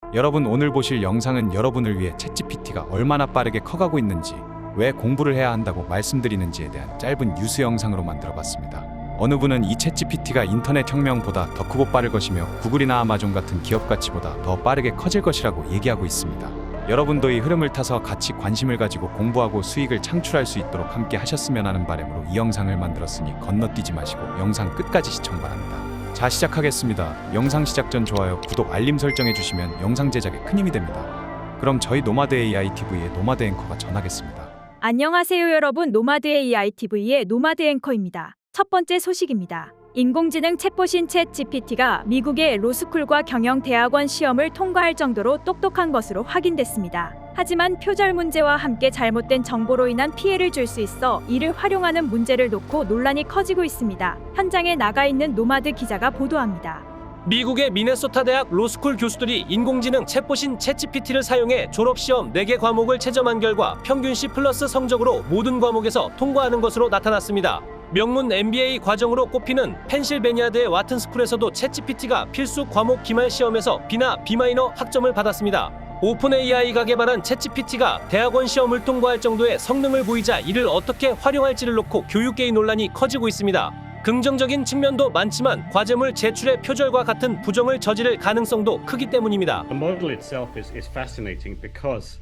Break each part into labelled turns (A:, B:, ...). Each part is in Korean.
A: 여러분 오늘 보실 영상은 여러분을 위해 챗GPT가 얼마나 빠르게 커가고 있는지, 왜 공부를 해야 한다고 말씀드리는지에 대한 짧은 뉴스 영상으로 만들어봤습니다. 어느 분은 이 챗GPT가 인터넷 혁명보다 더 크고 빠를 것이며 구글이나 아마존 같은 기업 가치보다 더 빠르게 커질 것이라고 얘기하고 있습니다. 여러분도 이 흐름을 타서 같이 관심을 가지고 공부하고 수익을 창출할 수 있도록 함께 하셨으면 하는 바람으로 이 영상을 만들었으니 건너뛰지 마시고 영상 끝까지 시청 바랍니다. 자, 시작하겠습니다. 영상 시작 전 좋아요, 구독, 알림 설정해 주시면 영상 제작에 큰 힘이 됩니다. 그럼 저희 노마드 AI TV의 노마드 앵커가 전하겠습니다.
B: 안녕하세요 여러분, 노마드 AI TV의 노마드 앵커입니다. 첫 번째 소식입니다. 인공지능 챗봇인 챗GPT가 미국의 로스쿨과 경영대학원 시험을 통과할 정도로 똑똑한 것으로 확인됐습니다. 하지만 표절 문제와 함께 잘못된 정보로 인한 피해를 줄 수 있어 이를 활용하는 문제를 놓고 논란이 커지고 있습니다. 현장에 나가 있는 노마드 기자가 보도합니다.
C: 미국의 미네소타 대학 로스쿨 교수들이 인공지능 챗봇인 챗GPT를 사용해 졸업시험 4개 과목을 채점한 결과 평균 C+ 성적으로 모든 과목에서 통과하는 것으로 나타났습니다. 명문 MBA 과정으로 꼽히는 펜실베니아대의 와튼스쿨에서도 챗GPT가 필수 과목 기말 시험에서 B나 B- 학점을 받았습니다. 오픈 AI가 개발한 챗GPT가 대학원 시험을 통과할 정도의 성능을 보이자 이를 어떻게 활용할지를 놓고 교육계의 논란이 커지고 있습니다. 긍정적인 측면도 많지만 과제물 제출의 표절과 같은 부정을 저지를 가능성도 크기 때문입니다.
D: The model itself is fascinating because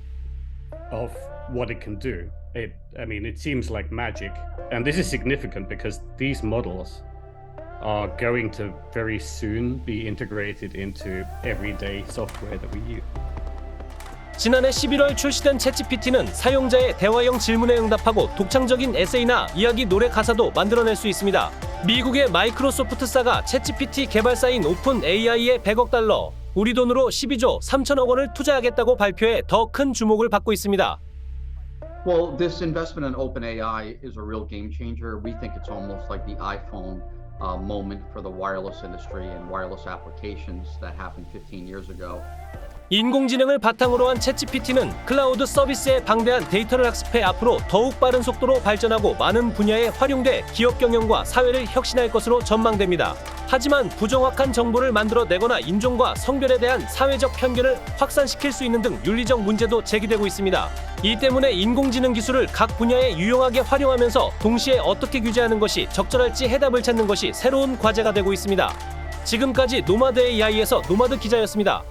D: of what it can do. It seems like magic, and this is significant because these models are going to very soon be integrated into everyday software that we use.
C: 지난해 11월 출시된 챗GPT는 사용자의 대화형 질문에 응답하고 독창적인 에세이나 이야기, 노래 가사도 만들어낼 수 있습니다. 미국의 마이크로소프트사가 챗GPT 개발사인 오픈 AI에 100억 달러, 우리 돈으로 12조 3천억 원을 투자하겠다고 발표해 더 큰 주목을 받고 있습니다.
E: Well, this investment in OpenAI is a real game changer. We think it's almost like the iPhone moment for the wireless industry and wireless applications that happened 15 years ago.
C: 인공지능을 바탕으로 한 챗GPT는 클라우드 서비스에 방대한 데이터를 학습해 앞으로 더욱 빠른 속도로 발전하고 많은 분야에 활용돼 기업 경영과 사회를 혁신할 것으로 전망됩니다. 하지만 부정확한 정보를 만들어내거나 인종과 성별에 대한 사회적 편견을 확산시킬 수 있는 등 윤리적 문제도 제기되고 있습니다. 이 때문에 인공지능 기술을 각 분야에 유용하게 활용하면서 동시에 어떻게 규제하는 것이 적절할지 해답을 찾는 것이 새로운 과제가 되고 있습니다. 지금까지 노마드 AI에서 노마드 기자였습니다.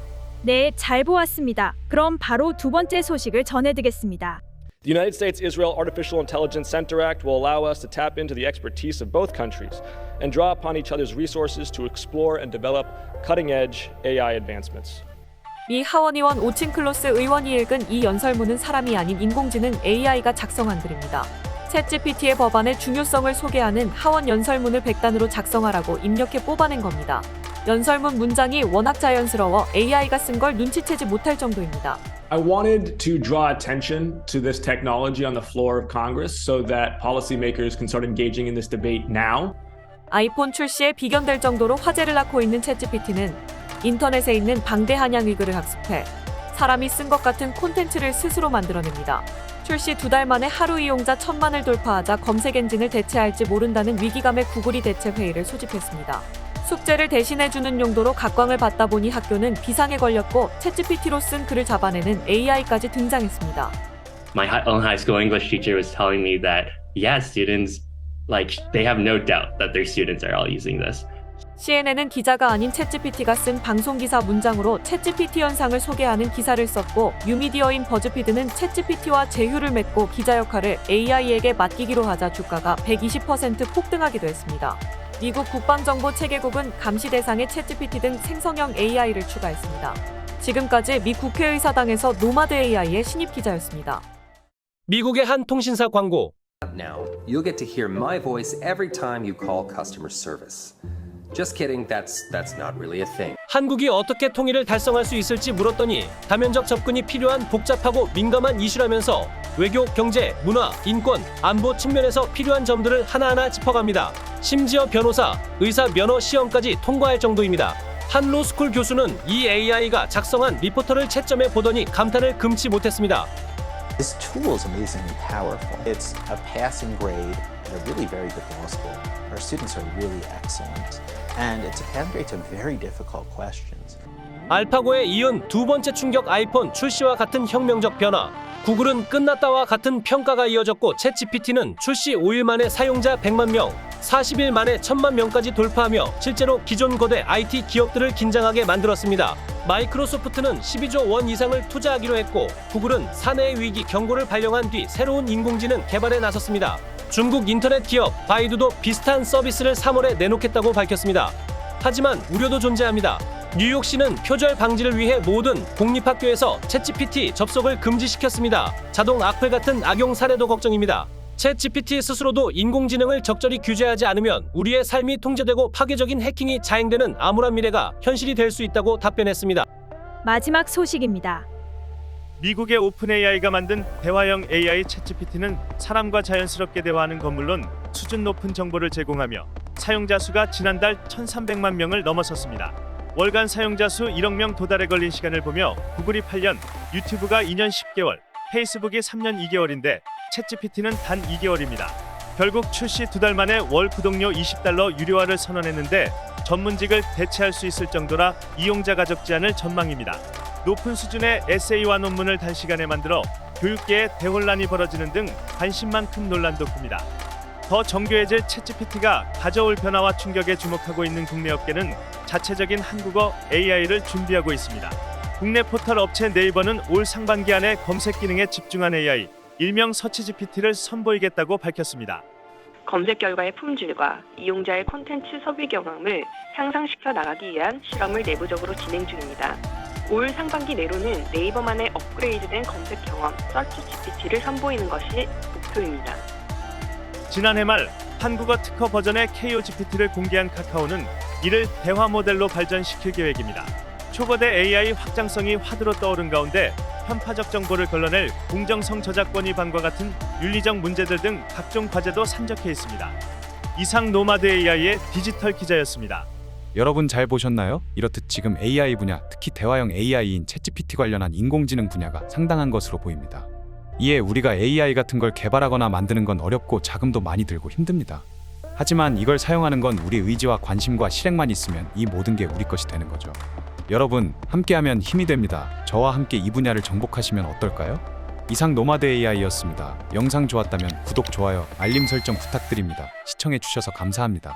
B: 네, 잘 보았습니다. 그럼 바로 두 번째 소식을 전해드리겠습니다.
F: The United States-Israel Artificial Intelligence Center Act will allow us to tap into the expertise of both countries and draw upon each other's resources to explore and develop cutting-edge AI advancements.
G: 미 하원의원 오친클로스 의원이 읽은 이 연설문은 사람이 아닌 인공지능 AI가 작성한 글입니다. 챗GPT의 법안의 중요성을 소개하는 하원 연설문을 100단으로 작성하라고 입력해 뽑아낸 겁니다. 연설문 문장이 워낙 자연스러워 AI가 쓴 걸 눈치채지 못할 정도입니다.
H: I wanted to draw attention to this technology on the floor of Congress so that policymakers can start engaging in this debate now.
G: 아이폰 출시에 비견될 정도로 화제를 낳고 있는 챗GPT는 인터넷에 있는 방대한 양의 글을 학습해 사람이 쓴 것 같은 콘텐츠를 스스로 만들어냅니다. 출시 2달 만에 하루 이용자 1000만을 돌파하자 검색 엔진을 대체할지 모른다는 위기감에 구글이 대체 회의를 소집했습니다. 숙제를 대신해주는 용도로 각광을 받다 보니 학교는 비상에 걸렸고 챗GPT로 쓴 글을 잡아내는 AI까지 등장했습니다.
I: My own high school English teacher was telling me that students they have no doubt that their students are all using this.
G: CNN은 기자가 아닌 챗GPT가 쓴 방송기사 문장으로 챗GPT 현상을 소개하는 기사를 썼고 뉴미디어인 버즈피드는 챗GPT와 제휴를 맺고 기자 역할을 AI에게 맡기기로 하자 주가가 120% 폭등하기도 했습니다. 미국 국방정보체계국은 감시 대상에 챗GPT 등 생성형 AI를 추가했습니다. 지금까지 미 국회의사당에서 노마드 AI의 신입 기자였습니다.
C: 미국의 한 통신사 광고.
J: Now, you'll get to hear my voice every time you call customer service. Just kidding, that's not really a thing.
C: 한국이 어떻게 통일을 달성할 수 있을지 물었더니 다면적 접근이 필요한 복잡하고 민감한 이슈라면서 외교, 경제, 문화, 인권, 안보 측면에서 필요한 점들을 하나하나 짚어갑니다. 심지어 변호사, 의사 면허 시험까지 통과할 정도입니다. 한 로스쿨 교수는 이 AI가 작성한 리포터를 채점해 보더니 감탄을 금치 못했습니다.
K: This tool is amazingly powerful. It's a passing grade at a really very good law school. Our students are really excellent. And it's a passing grade to very difficult questions.
C: 알파고에 이은 두 번째 충격 아이폰 출시와 같은 혁명적 변화. 구글은 끝났다와 같은 평가가 이어졌고 챗GPT는 출시 5일 만에 사용자 100만 명, 40일 만에 1000만 명까지 돌파하며 실제로 기존 거대 IT 기업들을 긴장하게 만들었습니다. 마이크로소프트는 12조 원 이상을 투자하기로 했고 구글은 사내의 위기 경고를 발령한 뒤 새로운 인공지능 개발에 나섰습니다. 중국 인터넷 기업 바이두도 비슷한 서비스를 3월에 내놓겠다고 밝혔습니다. 하지만 우려도 존재합니다. 뉴욕시는 표절 방지를 위해 모든 공립학교에서 챗GPT 접속을 금지시켰습니다. 자동 악플 같은 악용 사례도 걱정입니다. 챗GPT 스스로도 인공지능을 적절히 규제하지 않으면 우리의 삶이 통제되고 파괴적인 해킹이 자행되는 암울한 미래가 현실이 될 수 있다고 답변했습니다.
B: 마지막 소식입니다.
L: 미국의 오픈AI가 만든 대화형 AI 챗GPT는 사람과 자연스럽게 대화하는 것 물론 수준 높은 정보를 제공하며 사용자 수가 지난달 1,300만 명을 넘어섰습니다. 월간 사용자 수 1억 명 도달에 걸린 시간을 보며 구글이 8년, 유튜브가 2년 10개월, 페이스북이 3년 2개월인데 챗GPT는 단 2개월입니다. 결국 출시 2달 만에 월 구독료 $20 유료화를 선언했는데 전문직을 대체할 수 있을 정도라 이용자가 적지 않을 전망입니다. 높은 수준의 에세이와 논문을 단시간에 만들어 교육계에 대혼란이 벌어지는 등 관심만큼 논란도 큽니다. 더 정교해질 챗GPT가 가져올 변화와 충격에 주목하고 있는 국내 업계는 자체적인 한국어 AI를 준비하고 있습니다. 국내 포털 업체 네이버는 올 상반기 안에 검색 기능에 집중한 AI, 일명 서치GPT를 선보이겠다고 밝혔습니다.
M: 검색 결과의 품질과 이용자의 콘텐츠 소비 경험을 향상시켜 나가기 위한 실험을 내부적으로 진행 중입니다. 올 상반기 내로는 네이버만의 업그레이드된 검색 경험, 서치GPT를 선보이는 것이 목표입니다.
L: 지난해 말 한국어 특허 버전의 KOGPT를 공개한 카카오는 이를 대화 모델로 발전시킬 계획입니다. 초거대 AI 확장성이 화두로 떠오른 가운데 편파적 정보를 걸러낼 공정성 저작권 위반과 같은 윤리적 문제들 등 각종 과제도 산적해 있습니다. 이상 노마드 AI의 디지털 기자였습니다.
A: 여러분 잘 보셨나요? 이렇듯 지금 AI 분야, 특히 대화형 AI인 챗GPT 관련한 인공지능 분야가 상당한 것으로 보입니다. 이에 우리가 AI 같은 걸 개발하거나 만드는 건 어렵고 자금도 많이 들고 힘듭니다. 하지만 이걸 사용하는 건 우리 의지와 관심과 실행만 있으면 이 모든 게 우리 것이 되는 거죠. 여러분, 함께하면 힘이 됩니다. 저와 함께 이 분야를 정복하시면 어떨까요? 이상 노마드 AI였습니다. 영상 좋았다면 구독, 좋아요, 알림 설정 부탁드립니다. 시청해주셔서 감사합니다.